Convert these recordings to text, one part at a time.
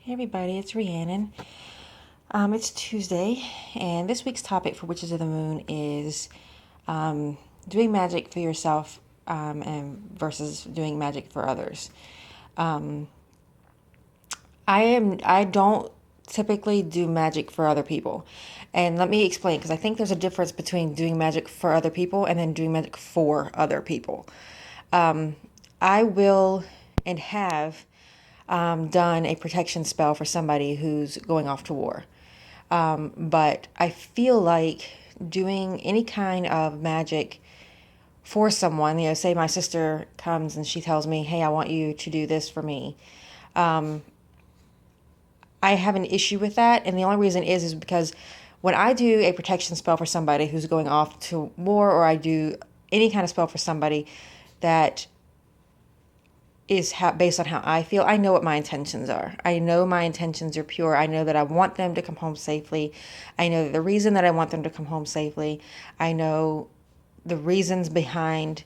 Hey everybody, it's Rhiannon. It's Tuesday, and this week's topic for Witches of the Moon is doing magic for yourself and versus doing magic for others. I don't typically do magic for other people, and let me explain because I think there's a difference between doing magic for other people and then doing magic for other people. I will and have done a protection spell for somebody who's going off to war. But I feel like doing any kind of magic for someone, say my sister comes and she tells me, hey, I want you to do this for me. I have an issue with that. And the only reason is because when I do a protection spell for somebody who's going off to war, or I do any kind of spell for somebody that is based on how I feel, I know what my intentions are. I know my intentions are pure. I know that I want them to come home safely. I know the reason that I want them to come home safely. I know the reasons behind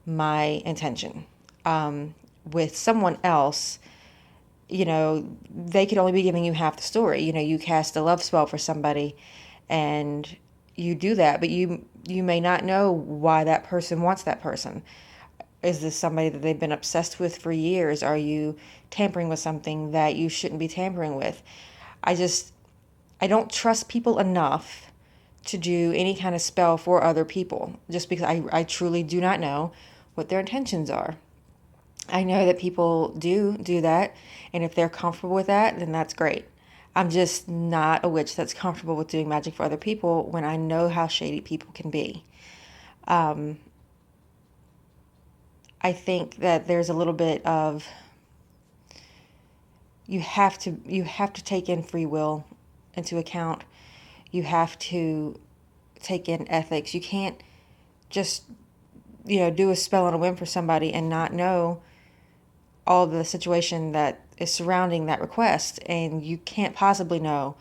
my intention. With someone else, they could only be giving you half the story. You cast a love spell for somebody and you do that, but you may not know why that person wants that person. Is this somebody that they've been obsessed with for years? Are you tampering with something that you shouldn't be tampering with? I don't trust people enough to do any kind of spell for other people just because I truly do not know what their intentions are. I know that people do that, and if they're comfortable with that, then that's great. I'm just not a witch that's comfortable with doing magic for other people when I know how shady people can be. I think that there's a little bit of you have to take in free will into account. You have to take in ethics. You can't just do a spell on a whim for somebody and not know all the situation that is surrounding that request, and you can't possibly know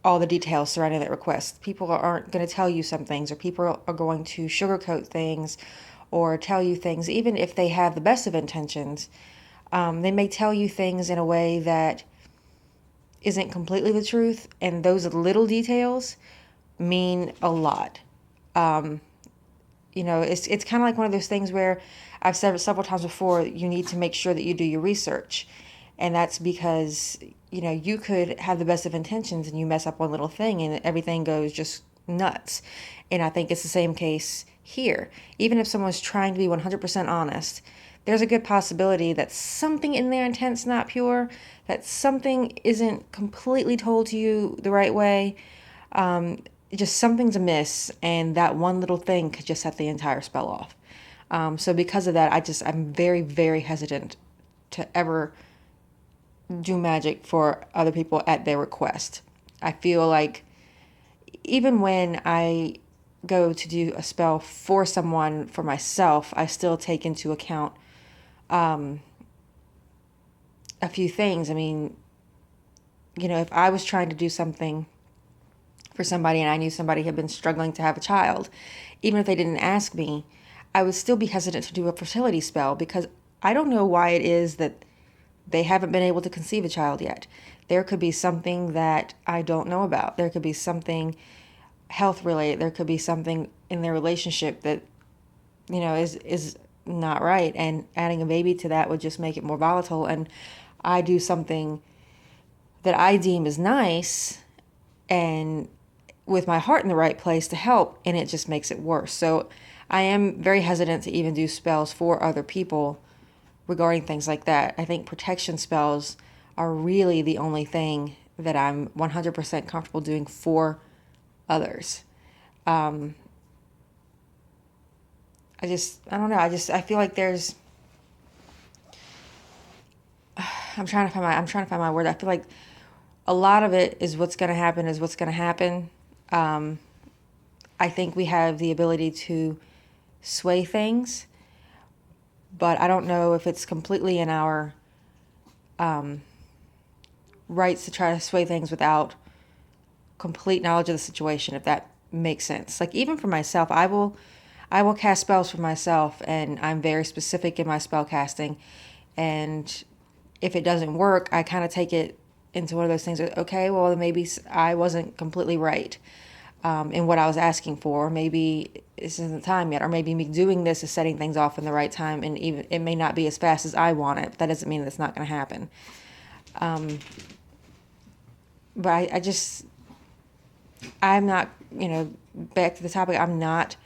all the details surrounding that request. People aren't going to tell you some things, or people are going to sugarcoat things or tell you things even if they have the best of intentions. They may tell you things in a way that isn't completely the truth, and those little details mean a lot. It's kind of like one of those things where I've said several times before, you need to make sure that you do your research. And that's because, you could have the best of intentions and you mess up one little thing and everything goes just nuts. And I think it's the same case here. Even if someone's trying to be 100% honest, there's a good possibility that something in their intent's not pure, that something isn't completely told to you the right way. Just something's amiss, and that one little thing could just set the entire spell off. So because of that, I'm very, very hesitant to ever do magic for other people at their request. I feel like even when I go to do a spell for someone for myself, I still take into account a few things. I mean, if I was trying to do something for somebody and I knew somebody had been struggling to have a child, even if they didn't ask me, I would still be hesitant to do a fertility spell because I don't know why it is that they haven't been able to conceive a child yet. There could be something that I don't know about. There could be something health related. There could be something in their relationship that, is not right. And adding a baby to that would just make it more volatile. And I do something that I deem is nice and with my heart in the right place to help, and it just makes it worse. So I am very hesitant to even do spells for other people regarding things like that. I think protection spells are really the only thing that I'm 100% comfortable doing for others. I don't know. I feel like I'm trying to find my word. I feel like a lot of it is what's going to happen is what's going to happen. I think we have the ability to sway things, but I don't know if it's completely in our rights to try to sway things without complete knowledge of the situation, if that makes sense. Like even for myself, I will cast spells for myself, and I'm very specific in my spell casting, and if it doesn't work, I kind of take it into one of those things that, okay, well, maybe I wasn't completely right in what I was asking for. Maybe this isn't the time yet, or maybe me doing this is setting things off in the right time, and even it may not be as fast as I want it, but that doesn't mean that it's not going to happen. But I just, I'm not, back to the topic, I'm not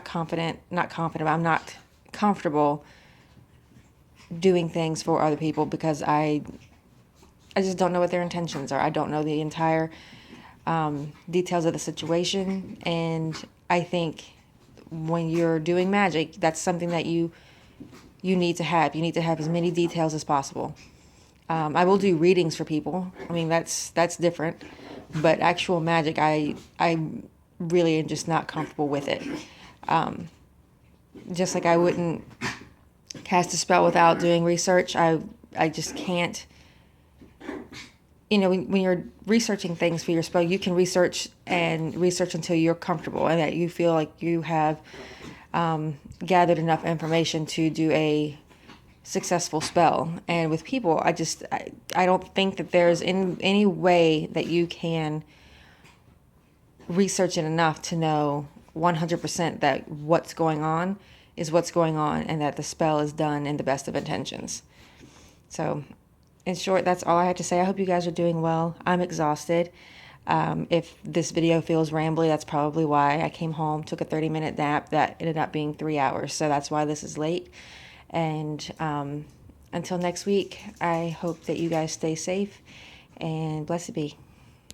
confident, I'm not comfortable doing things for other people because I just don't know what their intentions are. I don't know the entire details of the situation. And I think when you're doing magic, that's something that you need to have. You need to have as many details as possible. I will do readings for people. I mean, that's different. But actual magic, I really am just not comfortable with it. Just like I wouldn't cast a spell without doing research. I just can't. When you're researching things for your spell, you can research until you're comfortable and that you feel like you have gathered enough information to do a successful spell. And with people, I don't think that there's any way that you can research it enough to know 100% that what's going on is what's going on and that the spell is done in the best of intentions. So, in short, that's all I have to say. I hope you guys are doing well. I'm exhausted. If this video feels rambly, that's probably why. I came home, took a 30-minute nap that ended up being 3 hours. So that's why this is late. And until next week, I hope that you guys stay safe and blessed be.